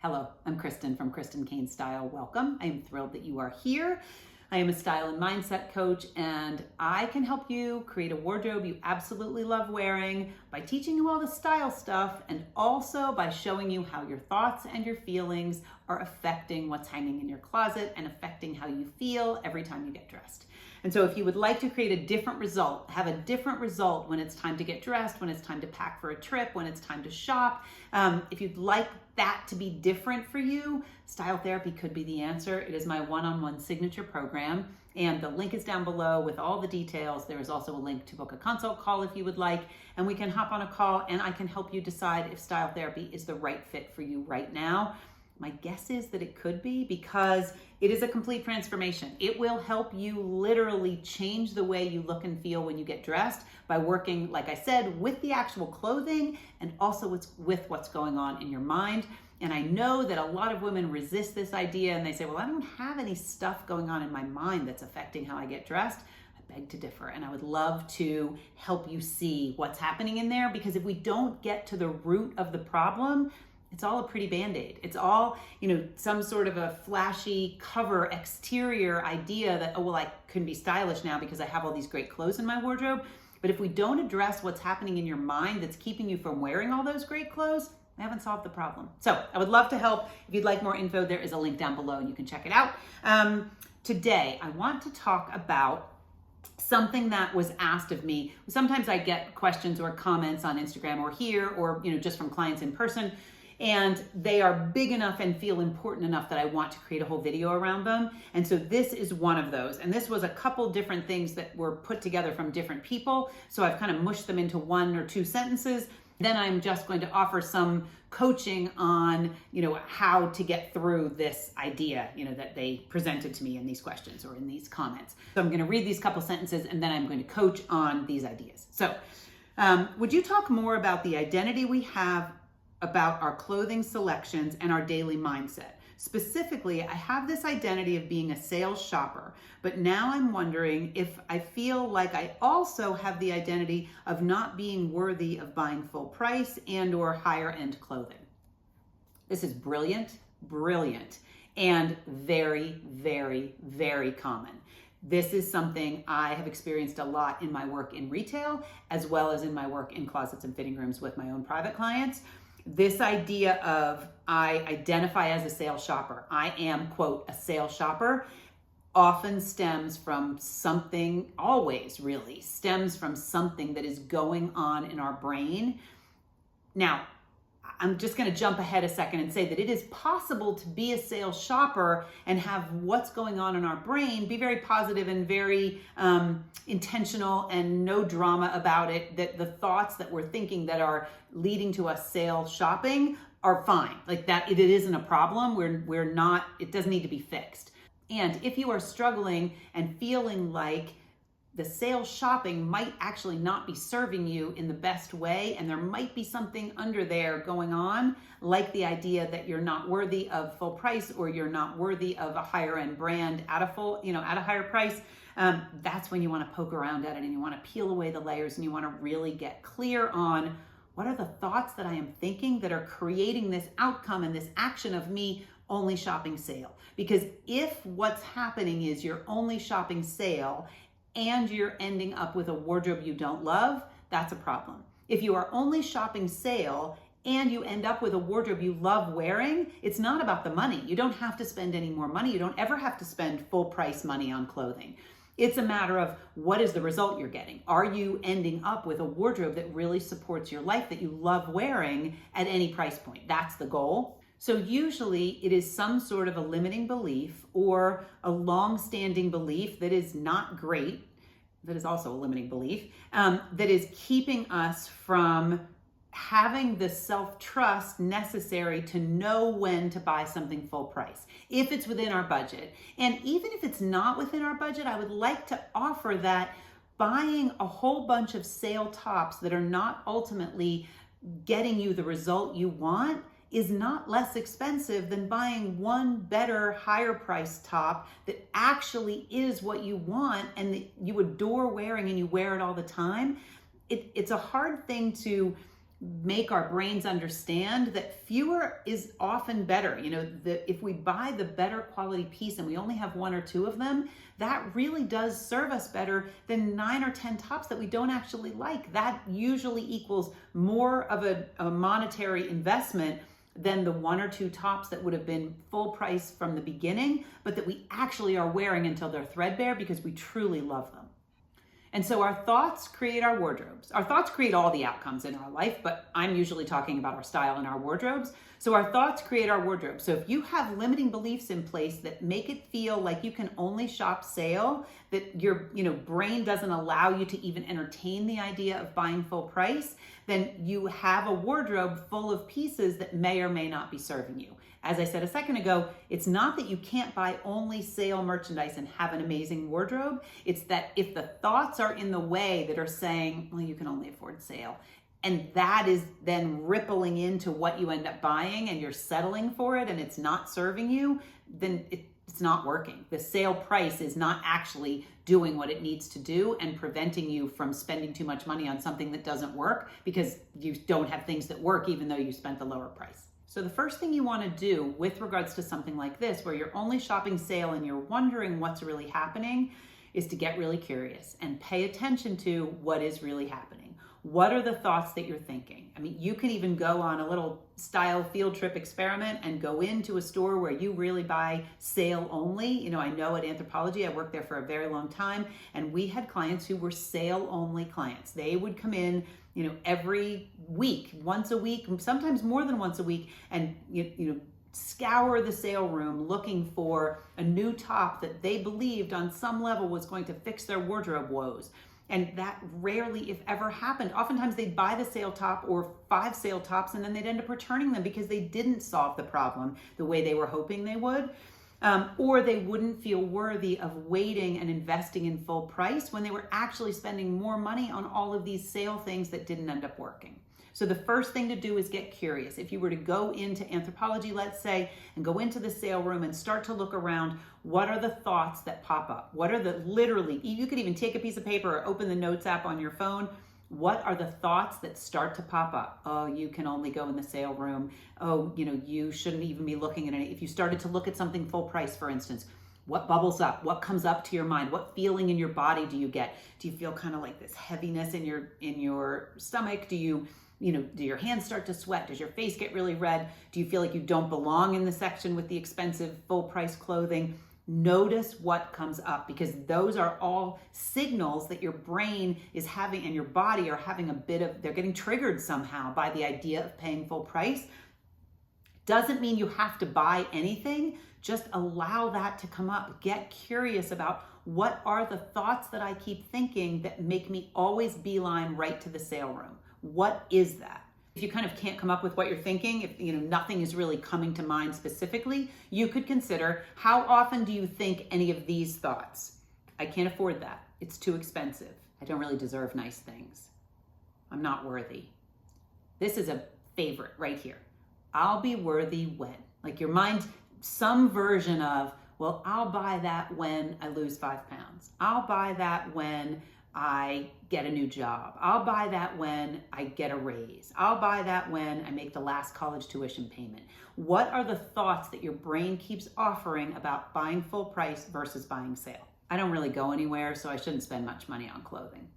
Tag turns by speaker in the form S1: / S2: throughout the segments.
S1: Hello, I'm Kristen from Kristen Cain Style. Welcome. I am thrilled that you are here. I am a style and mindset coach, and I can help you create a wardrobe you absolutely love wearing by teaching you all the style stuff and also by showing you how your thoughts and your feelings are affecting what's hanging in your closet and affecting how you feel every time you get dressed. And so if you would like to create a different result, have a different result when it's time to get dressed, when it's time to pack for a trip, when it's time to shop, if you'd like that to be different for you, Style Therapy could be the answer. It is my one-on-one signature program, and the link is down below with all the details. There is also a link to book a consult call if you would like, and we can hop on a call and I can help you decide if Style Therapy is the right fit for you right now. My guess is that it could be, because it is a complete transformation. It will help you literally change the way you look and feel when you get dressed by working, like I said, with the actual clothing and also with what's going on in your mind. And I know that a lot of women resist this idea and they say, well, I don't have any stuff going on in my mind that's affecting how I get dressed. I beg to differ, and I would love to help you see what's happening in there, because if we don't get to the root of the problem, it's all a pretty Band-Aid. It's all, some sort of a flashy cover exterior idea that, oh, well, I can be stylish now because I have all these great clothes in my wardrobe. But if we don't address what's happening in your mind that's keeping you from wearing all those great clothes, we haven't solved the problem. So I would love to help. If you'd like more info, there is a link down below and you can check it out. Today, I want to talk about something that was asked of me. Sometimes I get questions or comments on Instagram or here, or just from clients in person, and they are big enough and feel important enough that I want to create a whole video around them. And so this is one of those. And this was a couple different things that were put together from different people. So I've kind of mushed them into one or two sentences. Then I'm just going to offer some coaching on, how to get through this idea, that they presented to me in these questions or in these comments. So I'm going to read these couple sentences and then I'm going to coach on these ideas. So would you talk more about the identity we have about our clothing selections and our daily mindset? Specifically, I have this identity of being a sales shopper, but now I'm wondering if I feel like I also have the identity of not being worthy of buying full price and or higher end clothing. This is brilliant, and very, very, very common. This is something I have experienced a lot in my work in retail, as well as in my work in closets and fitting rooms with my own private clients. This idea of I identify as a sales shopper, I am, quote, a sales shopper, often stems from something, always really stems from something that is going on in our brain. Now, I'm just going to jump ahead a second and say that it is possible to be a sales shopper and have what's going on in our brain be very positive and very intentional and no drama about it, that the thoughts that we're thinking that are leading to us sales shopping are fine. Like that, it isn't a problem. We're not, it doesn't need to be fixed. And if you are struggling and feeling like the sales shopping might actually not be serving you in the best way, and there might be something under there going on, like the idea that you're not worthy of full price or you're not worthy of a higher end brand at a higher price, that's when you want to poke around at it and you want to peel away the layers and you want to really get clear on what are the thoughts that I am thinking that are creating this outcome and this action of me only shopping sale. Because if what's happening is you're only shopping sale and you're ending up with a wardrobe you don't love, that's a problem. If you are only shopping sale and you end up with a wardrobe you love wearing, it's not about the money. You don't have to spend any more money. You don't ever have to spend full price money on clothing. It's a matter of what is the result you're getting. Are you ending up with a wardrobe that really supports your life, that you love wearing at any price point? That's the goal. So usually it is some sort of a limiting belief or a long-standing belief that is not great, that is also a limiting belief, that is keeping us from having the self-trust necessary to know when to buy something full price, if it's within our budget. And even if it's not within our budget, I would like to offer that buying a whole bunch of sale tops that are not ultimately getting you the result you want is not less expensive than buying one better, higher price top that actually is what you want and that you adore wearing and you wear it all the time. It's a hard thing to make our brains understand that fewer is often better. If we buy the better quality piece and we only have one or two of them, that really does serve us better than 9 or 10 tops that we don't actually like. That usually equals more of a monetary investment than the 1 or 2 tops that would have been full price from the beginning, but that we actually are wearing until they're threadbare because we truly love them. And so our thoughts create our wardrobes. Our thoughts create all the outcomes in our life, but I'm usually talking about our style and our wardrobes. So our thoughts create our wardrobe. So if you have limiting beliefs in place that make it feel like you can only shop sale, that your brain doesn't allow you to even entertain the idea of buying full price, then you have a wardrobe full of pieces that may or may not be serving you. As I said a second ago, it's not that you can't buy only sale merchandise and have an amazing wardrobe. It's that if the thoughts are in the way that are saying, well, you can only afford sale, and that is then rippling into what you end up buying and you're settling for it and it's not serving you, then it's not working. The sale price is not actually doing what it needs to do and preventing you from spending too much money on something that doesn't work because you don't have things that work even though you spent the lower price. So the first thing you want to do with regards to something like this, where you're only shopping sale and you're wondering what's really happening, is to get really curious and pay attention to what is really happening. What are the thoughts that you're thinking? I mean, you can even go on a little style field trip experiment and go into a store where you really buy sale only. I know at Anthropologie, I worked there for a very long time, and we had clients who were sale only clients. They would come in, every week, once a week, sometimes more than once a week, and scour the sale room looking for a new top that they believed on some level was going to fix their wardrobe woes. And that rarely, if ever, happened. Oftentimes they'd buy the sale top or 5 sale tops and then they'd end up returning them because they didn't solve the problem the way they were hoping they would. Or they wouldn't feel worthy of waiting and investing in full price when they were actually spending more money on all of these sale things that didn't end up working. So the first thing to do is get curious. If you were to go into Anthropologie, let's say, and go into the sale room and start to look around, what are the thoughts that pop up? What are literally, you could even take a piece of paper or open the notes app on your phone. What are the thoughts that start to pop up? Oh, you can only go in the sale room. Oh, you shouldn't even be looking at it. If you started to look at something full price, for instance, what bubbles up? What comes up to your mind? What feeling in your body do you get? Do you feel kind of like this heaviness in your stomach? Do your hands start to sweat? Does your face get really red? Do you feel like you don't belong in the section with the expensive full price clothing? Notice what comes up, because those are all signals that your brain is having and your body are having they're getting triggered somehow by the idea of paying full price. Doesn't mean you have to buy anything. Just allow that to come up. Get curious about what are the thoughts that I keep thinking that make me always beeline right to the sale room. What is that? If you kind of can't come up with what you're thinking, if nothing is really coming to mind specifically, you could consider, how often do you think any of these thoughts? I can't afford that. It's too expensive. I don't really deserve nice things. I'm not worthy. This is a favorite right here. I'll be worthy when. Like your mind, some version of, well, I'll buy that when I lose 5 pounds. I'll buy that when I get a new job. I'll buy that when I get a raise. I'll buy that when I make the last college tuition payment. What are the thoughts that your brain keeps offering about buying full price versus buying sale? I don't really go anywhere, so I shouldn't spend much money on clothing.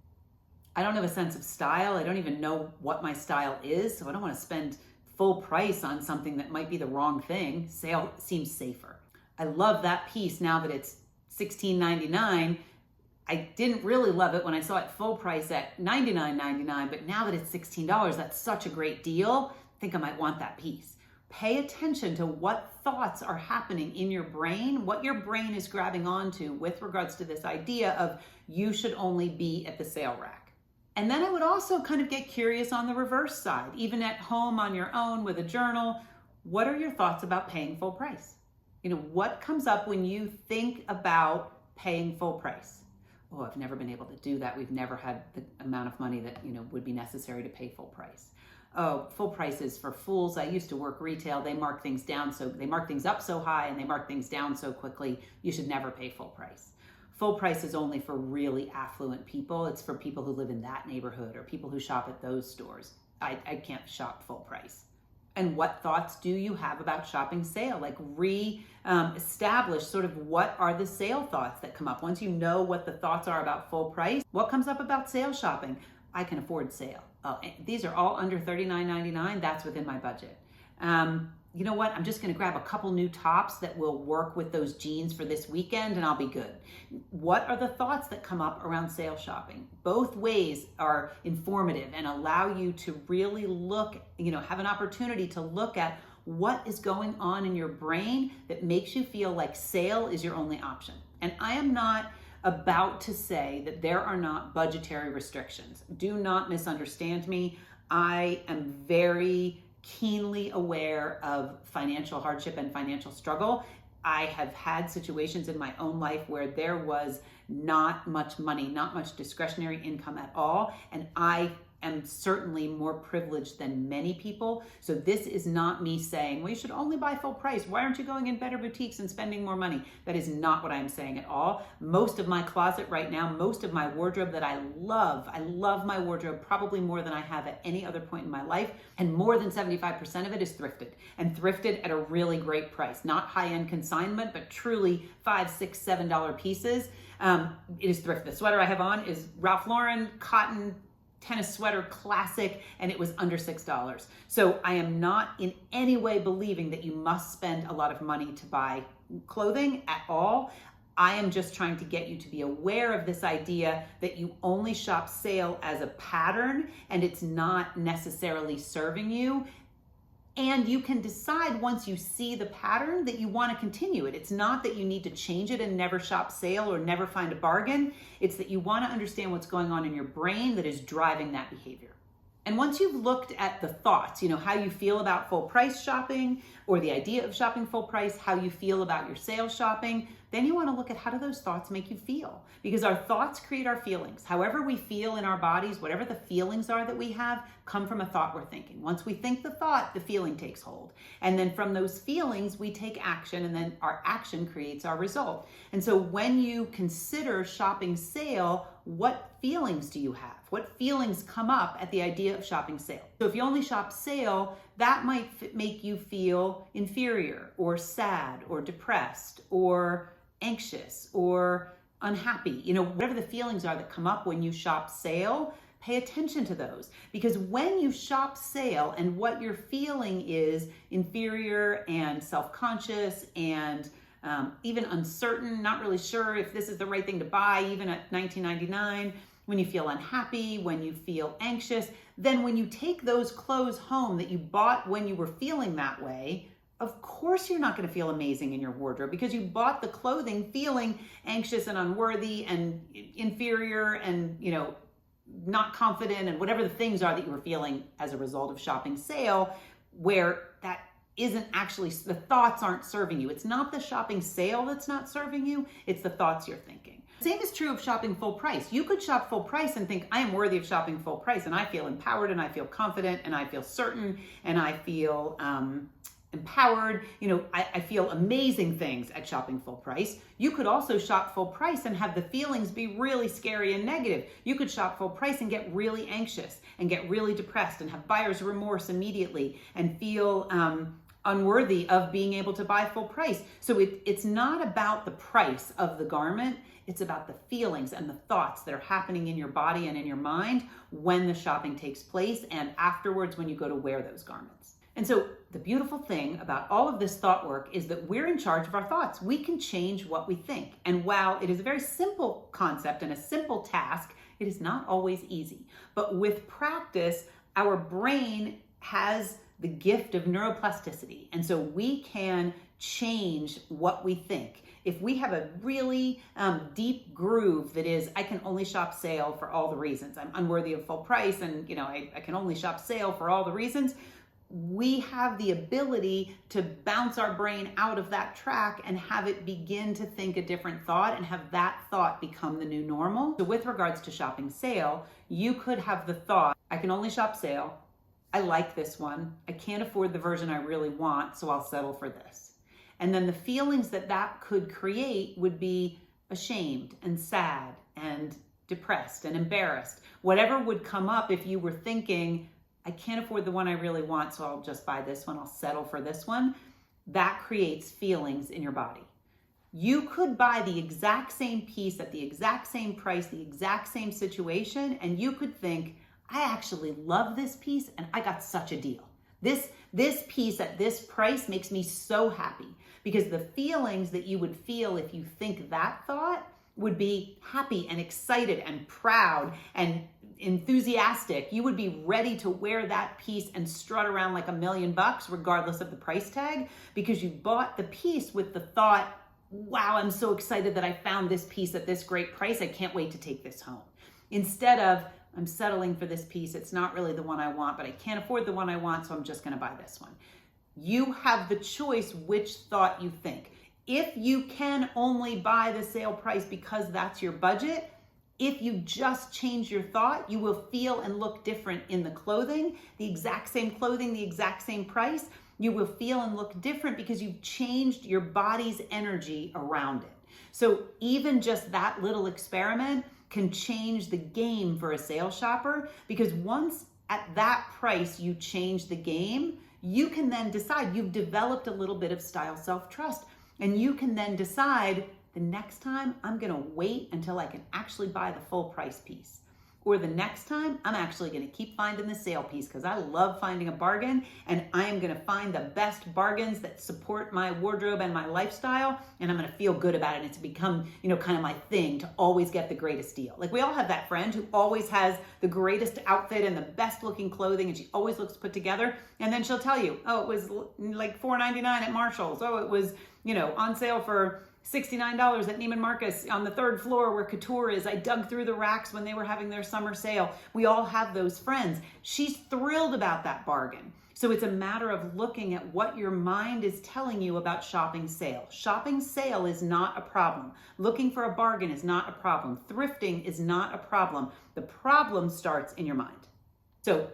S1: I don't have a sense of style. I don't even know what my style is, so I don't want to spend full price on something that might be the wrong thing. Sale seems safer. I love that piece now that it's $16.99. I didn't really love it when I saw it full price at $99.99, but now that it's $16, that's such a great deal. I think I might want that piece. Pay attention to what thoughts are happening in your brain, what your brain is grabbing onto with regards to this idea of you should only be at the sale rack. And then I would also kind of get curious on the reverse side, even at home on your own with a journal. What are your thoughts about paying full price? What comes up when you think about paying full price? Oh, I've never been able to do that. We've never had the amount of money that, would be necessary to pay full price. Oh, full price is for fools. I used to work retail. They mark things up so high and they mark things down so quickly. You should never pay full price. Full price is only for really affluent people. It's for people who live in that neighborhood or people who shop at those stores. I can't shop full price. And what thoughts do you have about shopping sale? Like establish sort of what are the sale thoughts that come up. Once you know what the thoughts are about full price, what comes up about sale shopping? I can afford sale. Oh, these are all under $39.99. That's within my budget. You know what? I'm just going to grab a couple new tops that will work with those jeans for this weekend and I'll be good. What are the thoughts that come up around sale shopping? Both ways are informative and allow you to really look, have an opportunity to look at what is going on in your brain that makes you feel like sale is your only option. And I am not about to say that there are not budgetary restrictions. Do not misunderstand me. I am very keenly aware of financial hardship and financial struggle. I have had situations in my own life where there was not much money, not much discretionary income at all. And I am certainly more privileged than many people. So this is not me saying, well, you should only buy full price. Why aren't you going in better boutiques and spending more money? That is not what I'm saying at all. Most of my closet right now, most of my wardrobe that I love my wardrobe probably more than I have at any other point in my life. And more than 75% of it is thrifted, and thrifted at a really great price. Not high-end consignment, but truly $5, $6, $7 pieces. It is thrifted. The sweater I have on is Ralph Lauren cotton tennis sweater, classic, and it was under $6. So I am not in any way believing that you must spend a lot of money to buy clothing at all. I am just trying to get you to be aware of this idea that you only shop sale as a pattern and it's not necessarily serving you. And you can decide once you see the pattern that you want to continue it. It's not that you need to change it and never shop sale or never find a bargain. It's that you want to understand what's going on in your brain that is driving that behavior. And once you've looked at the thoughts, how you feel about full price shopping or the idea of shopping full price, how you feel about your sale shopping, then you want to look at how do those thoughts make you feel? Because our thoughts create our feelings. However we feel in our bodies, whatever the feelings are that we have, come from a thought we're thinking. Once we think the thought, the feeling takes hold. And then from those feelings, we take action, and then our action creates our result. And so when you consider shopping sale, what feelings do you have? What feelings come up at the idea of shopping sale? So if you only shop sale, that might make you feel inferior or sad or depressed or anxious or unhappy. Whatever the feelings are that come up when you shop sale, pay attention to those. Because when you shop sale and what you're feeling is inferior and self-conscious and even uncertain, not really sure if this is the right thing to buy, even at $19.99, when you feel unhappy, when you feel anxious, then when you take those clothes home that you bought when you were feeling that way, of course you're not going to feel amazing in your wardrobe because you bought the clothing feeling anxious and unworthy and inferior and, not confident and whatever the things are that you were feeling as a result of shopping sale, where that isn't actually, the thoughts aren't serving you. It's not the shopping sale that's not serving you, it's the thoughts you're thinking. Same is true of shopping full price. You could shop full price and think, I am worthy of shopping full price, and I feel empowered, and I feel confident, and I feel certain, and I feel empowered. I feel amazing things at shopping full price. You could also shop full price and have the feelings be really scary and negative. You could shop full price and get really anxious and get really depressed and have buyer's remorse immediately and feel unworthy of being able to buy full price. So it's not about the price of the garment. It's about the feelings and the thoughts that are happening in your body and in your mind when the shopping takes place and afterwards when you go to wear those garments. And so the beautiful thing about all of this thought work is that we're in charge of our thoughts. We can change what we think. And while it is a very simple concept and a simple task, it is not always easy. But with practice, our brain has the gift of neuroplasticity. And so we can change what we think. If we have a really deep groove that is, I can only shop sale for all the reasons. I'm unworthy of full price and I can only shop sale for all the reasons. We have the ability to bounce our brain out of that track and have it begin to think a different thought and have that thought become the new normal. So with regards to shopping sale, you could have the thought, I can only shop sale. I like this one. I can't afford the version I really want, so I'll settle for this. And then the feelings that could create would be ashamed and sad and depressed and embarrassed. Whatever would come up if you were thinking, I can't afford the one I really want, so I'll just buy this one. I'll settle for this one. That creates feelings in your body. You could buy the exact same piece at the exact same price, the exact same situation, and you could think, I actually love this piece and I got such a deal. This piece at this price makes me so happy, because the feelings that you would feel if you think that thought would be happy and excited and proud and enthusiastic. You would be ready to wear that piece and strut around like $1,000,000 regardless of the price tag, because you bought the piece with the thought, wow, I'm so excited that I found this piece at this great price. I can't wait to take this home. Instead of, I'm settling for this piece. It's not really the one I want, but I can't afford the one I want, so I'm just going to buy this one. You have the choice which thought you think. If you can only buy the sale price because that's your budget, if you just change your thought, you will feel and look different in the clothing, the exact same clothing, the exact same price. You will feel and look different because you've changed your body's energy around it. So even just that little experiment can change the game for a sale shopper, because once at that price you change the game, you can then decide, you've developed a little bit of style self-trust, and you can then decide, the next time I'm gonna wait until I can actually buy the full price piece. Or the next time, I'm actually gonna keep finding the sale piece because I love finding a bargain, and I am gonna find the best bargains that support my wardrobe and my lifestyle, and I'm gonna feel good about it. And it's become, kind of my thing to always get the greatest deal. Like, we all have that friend who always has the greatest outfit and the best looking clothing, and she always looks put together. And then she'll tell you, oh, it was like $4.99 at Marshall's. Oh, it was, on sale for $69 at Neiman Marcus on the 3rd floor where Couture is. I dug through the racks when they were having their summer sale. We all have those friends. She's thrilled about that bargain. So it's a matter of looking at what your mind is telling you about shopping sale. Shopping sale is not a problem. Looking for a bargain is not a problem. Thrifting is not a problem. The problem starts in your mind. So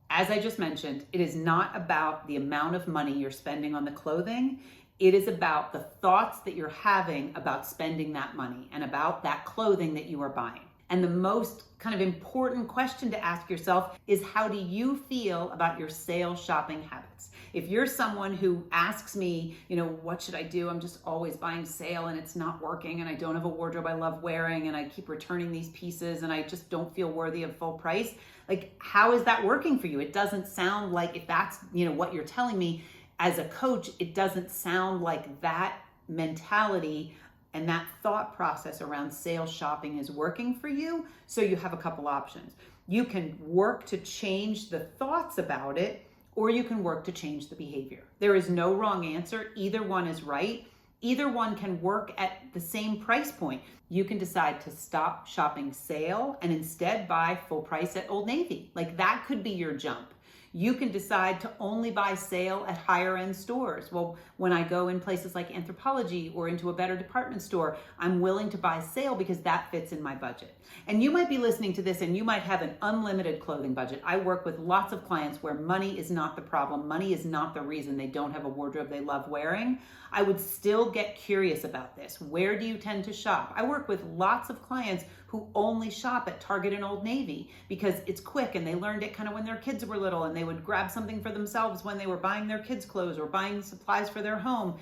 S1: as I just mentioned, it is not about the amount of money you're spending on the clothing. It is about the thoughts that you're having about spending that money and about that clothing that you are buying. And the most kind of important question to ask yourself is, how do you feel about your sale shopping habits? If you're someone who asks me, what should I do? I'm just always buying sale and it's not working, and I don't have a wardrobe I love wearing, and I keep returning these pieces and I just don't feel worthy of full price. Like, how is that working for you? It doesn't sound like, if that's, what you're telling me, as a coach, it doesn't sound like that mentality and that thought process around sale shopping is working for you. So you have a couple options. You can work to change the thoughts about it, or you can work to change the behavior. There is no wrong answer. Either one is right. Either one can work at the same price point. You can decide to stop shopping sale and instead buy full price at Old Navy. Like, that could be your jump. You can decide to only buy sale at higher end stores. Well, when I go in places like Anthropologie or into a better department store, I'm willing to buy sale because that fits in my budget. And you might be listening to this and you might have an unlimited clothing budget. I work with lots of clients where money is not the problem. Money is not the reason they don't have a wardrobe they love wearing. I would still get curious about this. Where do you tend to shop? I work with lots of clients who only shop at Target and Old Navy because it's quick, and they learned it kind of when their kids were little, and they would grab something for themselves when they were buying their kids' clothes or buying supplies for their home.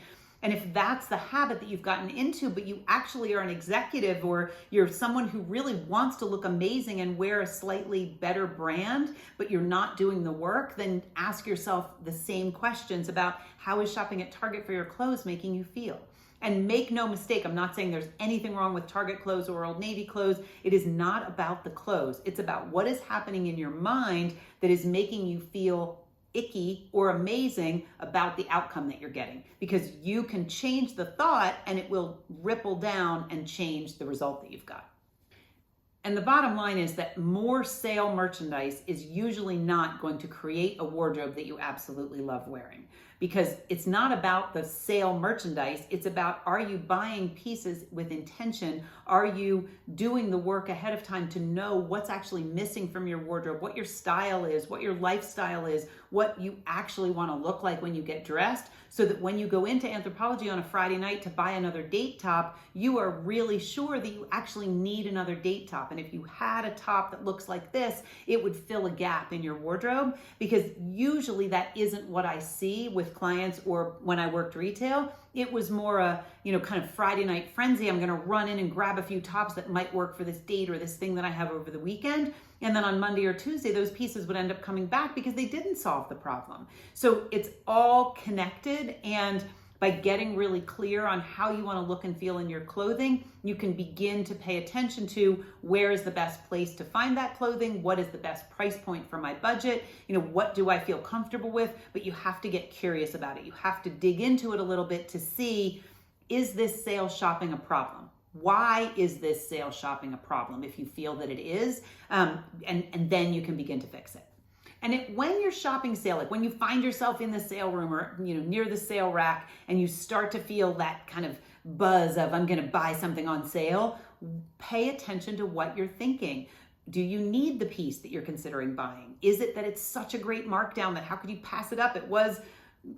S1: And if that's the habit that you've gotten into, but you actually are an executive, or you're someone who really wants to look amazing and wear a slightly better brand, but you're not doing the work, then ask yourself the same questions about, how is shopping at Target for your clothes making you feel? And make no mistake, I'm not saying there's anything wrong with Target clothes or Old Navy clothes. It is not about the clothes. It's about what is happening in your mind that is making you feel icky or amazing about the outcome that you're getting, because you can change the thought and it will ripple down and change the result that you've got. And the bottom line is that more sale merchandise is usually not going to create a wardrobe that you absolutely love wearing, because it's not about the sale merchandise. It's about, are you buying pieces with intention? Are you doing the work ahead of time to know what's actually missing from your wardrobe, what your style is, what your lifestyle is, what you actually want to look like when you get dressed, so that when you go into Anthropologie on a Friday night to buy another date top, you are really sure that you actually need another date top. And if you had a top that looks like this, it would fill a gap in your wardrobe, because usually that isn't what I see with clients, or when I worked retail, it was more a, kind of Friday night frenzy. I'm going to run in and grab a few tops that might work for this date or this thing that I have over the weekend. And then on Monday or Tuesday, those pieces would end up coming back because they didn't solve the problem. So it's all connected. And by getting really clear on how you want to look and feel in your clothing, you can begin to pay attention to where is the best place to find that clothing, what is the best price point for my budget, what do I feel comfortable with, but you have to get curious about it. You have to dig into it a little bit to see, is this sale shopping a problem? Why is this sale shopping a problem if you feel that it is? And then you can begin to fix it. And when you're shopping sale, like when you find yourself in the sale room or near the sale rack and you start to feel that kind of buzz of I'm going to buy something on sale, pay attention to what you're thinking. Do you need the piece that you're considering buying? Is it that it's such a great markdown that how could you pass it up? It was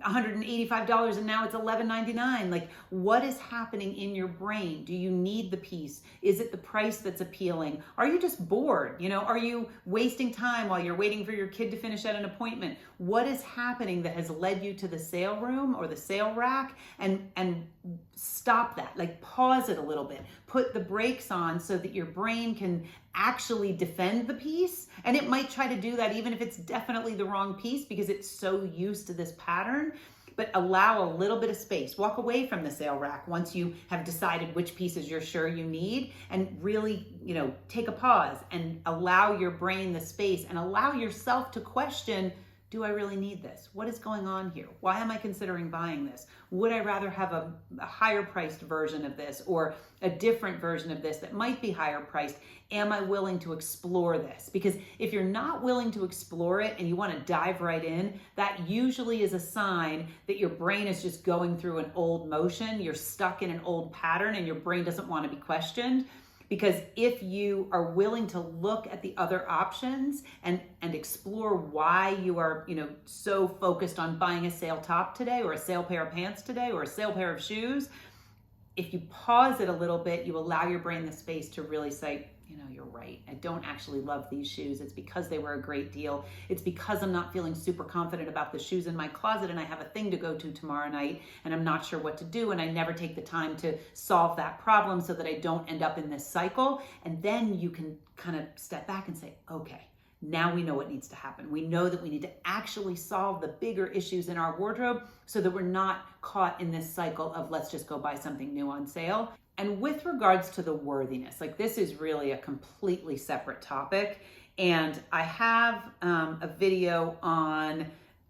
S1: $185 and now it's $11.99. Like, what is happening in your brain? Do you need the piece? Is it the price that's appealing? Are you just bored? Are you wasting time while you're waiting for your kid to finish at an appointment? What is happening that has led you to the sale room or the sale rack? And stop that. Like, pause it a little bit. Put the brakes on so that your brain can actually defend the piece. And it might try to do that even if it's definitely the wrong piece because it's so used to this pattern. But allow a little bit of space. Walk away from the sale rack once you have decided which pieces you're sure you need, and really, take a pause and allow your brain the space and allow yourself to question, do I really need this? What is going on here? Why am I considering buying this? Would I rather have a higher priced version of this or a different version of this that might be higher priced? Am I willing to explore this? Because if you're not willing to explore it and you want to dive right in, that usually is a sign that your brain is just going through an old motion. You're stuck in an old pattern and your brain doesn't want to be questioned. Because if you are willing to look at the other options and explore why you are, so focused on buying a sale top today or a sale pair of pants today or a sale pair of shoes, if you pause it a little bit, you allow your brain the space to really say, you're right. I don't actually love these shoes. It's because they were a great deal. It's because I'm not feeling super confident about the shoes in my closet and I have a thing to go to tomorrow night and I'm not sure what to do and I never take the time to solve that problem so that I don't end up in this cycle. And then you can kind of step back and say, okay, now we know what needs to happen. We know that we need to actually solve the bigger issues in our wardrobe so that we're not caught in this cycle of let's just go buy something new on sale. And with regards to the worthiness, like this is really a completely separate topic. And I have a video on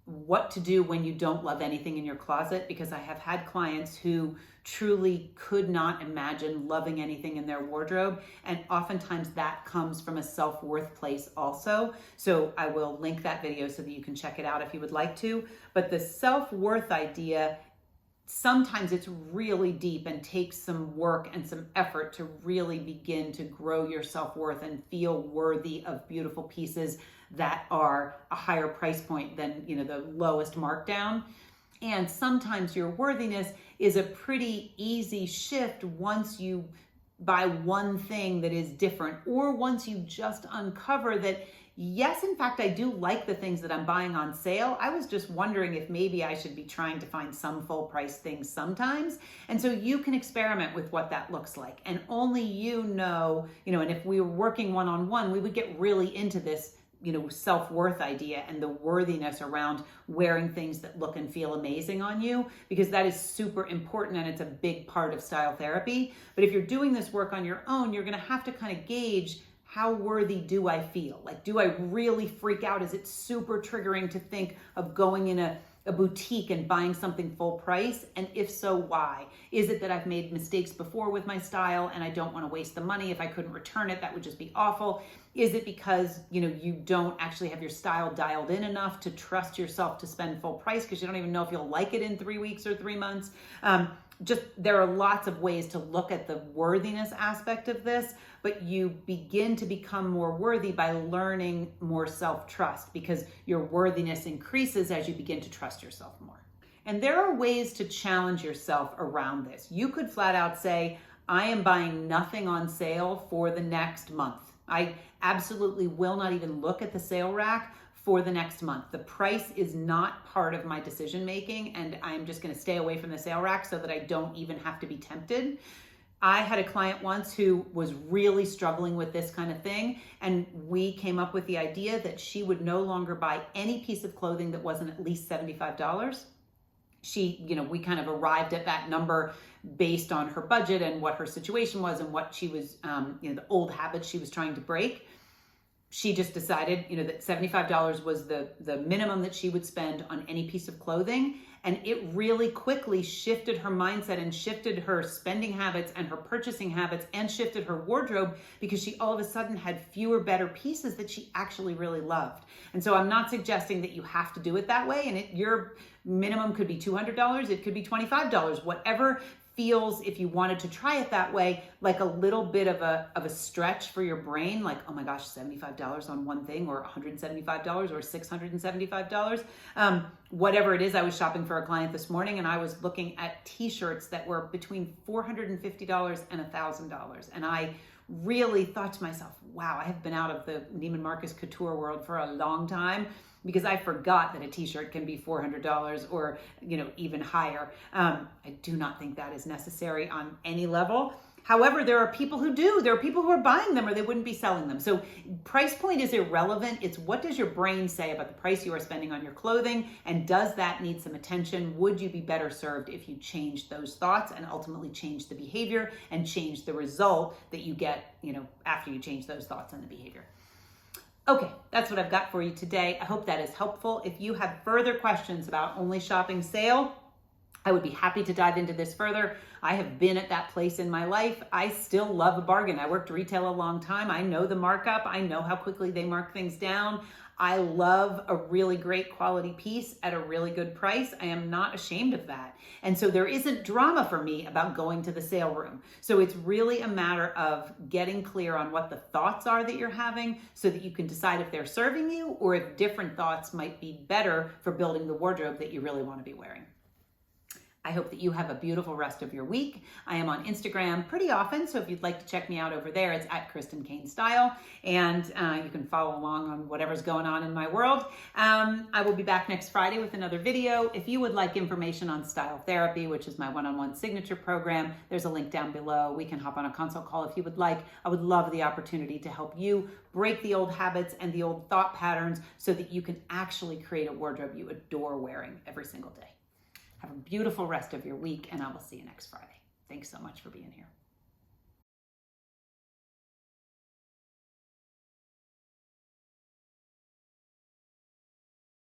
S1: what to do when you don't love anything in your closet, because I have had clients who truly could not imagine loving anything in their wardrobe. And oftentimes that comes from a self-worth place also. So I will link that video so that you can check it out if you would like to. But the self-worth idea, sometimes it's really deep and takes some work and some effort to really begin to grow your self-worth and feel worthy of beautiful pieces that are a higher price point than, the lowest markdown. And sometimes your worthiness is a pretty easy shift once you buy one thing that is different, or once you just uncover that, yes, in fact, I do like the things that I'm buying on sale. I was just wondering if maybe I should be trying to find some full price things sometimes. And so you can experiment with what that looks like. And only and if we were working one-on-one, we would get really into this, self-worth idea and the worthiness around wearing things that look and feel amazing on you, because that is super important and it's a big part of style therapy. But if you're doing this work on your own, you're going to have to kind of gauge, how worthy do I feel? Like, do I really freak out? Is it super triggering to think of going in a boutique and buying something full price? And if so, why? Is it that I've made mistakes before with my style and I don't want to waste the money? If I couldn't return it, that would just be awful. Is it because, you don't actually have your style dialed in enough to trust yourself to spend full price because you don't even know if you'll like it in 3 weeks or 3 months? there are lots of ways to look at the worthiness aspect of this, but you begin to become more worthy by learning more self-trust, because your worthiness increases as you begin to trust yourself more. And there are ways to challenge yourself around this. You could flat out say, I am buying nothing on sale for the next month. I absolutely will not even look at the sale rack for the next month. The price is not part of my decision making, and I'm just gonna stay away from the sale rack so that I don't even have to be tempted. I had a client once who was really struggling with this kind of thing, and we came up with the idea that she would no longer buy any piece of clothing that wasn't at least $75. We kind of arrived at that number based on her budget and what her situation was and what she was, the old habits she was trying to break. She just decided, that $75 was the minimum that she would spend on any piece of clothing. And it really quickly shifted her mindset and shifted her spending habits and her purchasing habits and shifted her wardrobe, because she all of a sudden had fewer, better pieces that she actually really loved. And so I'm not suggesting that you have to do it that way. And your minimum could be $200, it could be $25, whatever feels, if you wanted to try it that way, like a little bit of a stretch for your brain, like, oh my gosh, $75 on one thing, or $175 or $675. Whatever it is. I was shopping for a client this morning, and I was looking at t-shirts that were between $450 and $1,000. And I really thought to myself, wow, I have been out of the Neiman Marcus couture world for a long time, because I forgot that a t-shirt can be $400 or, even higher. I do not think that is necessary on any level. However, there are people who do. There are people who are buying them, or they wouldn't be selling them. So price point is irrelevant. It's what does your brain say about the price you are spending on your clothing, and does that need some attention? Would you be better served if you changed those thoughts and ultimately change the behavior and change the result that you get, after you change those thoughts and the behavior? Okay, that's what I've got for you today. I hope that is helpful. If you have further questions about only shopping sale, I would be happy to dive into this further. I have been at that place in my life. I still love a bargain. I worked retail a long time. I know the markup. I know how quickly they mark things down. I love a really great quality piece at a really good price. I am not ashamed of that. And so there isn't drama for me about going to the sale room. So it's really a matter of getting clear on what the thoughts are that you're having, so that you can decide if they're serving you, or if different thoughts might be better for building the wardrobe that you really want to be wearing. I hope that you have a beautiful rest of your week. I am on Instagram pretty often, so if you'd like to check me out over there, it's at Kristen Cain Style, and you can follow along on whatever's going on in my world. I will be back next Friday with another video. If you would like information on Style Therapy, which is my one-on-one signature program, there's a link down below. We can hop on a consult call if you would like. I would love the opportunity to help you break the old habits and the old thought patterns so that you can actually create a wardrobe you adore wearing every single day. Have a beautiful rest of your week, and I will see you next Friday. Thanks so much for being here.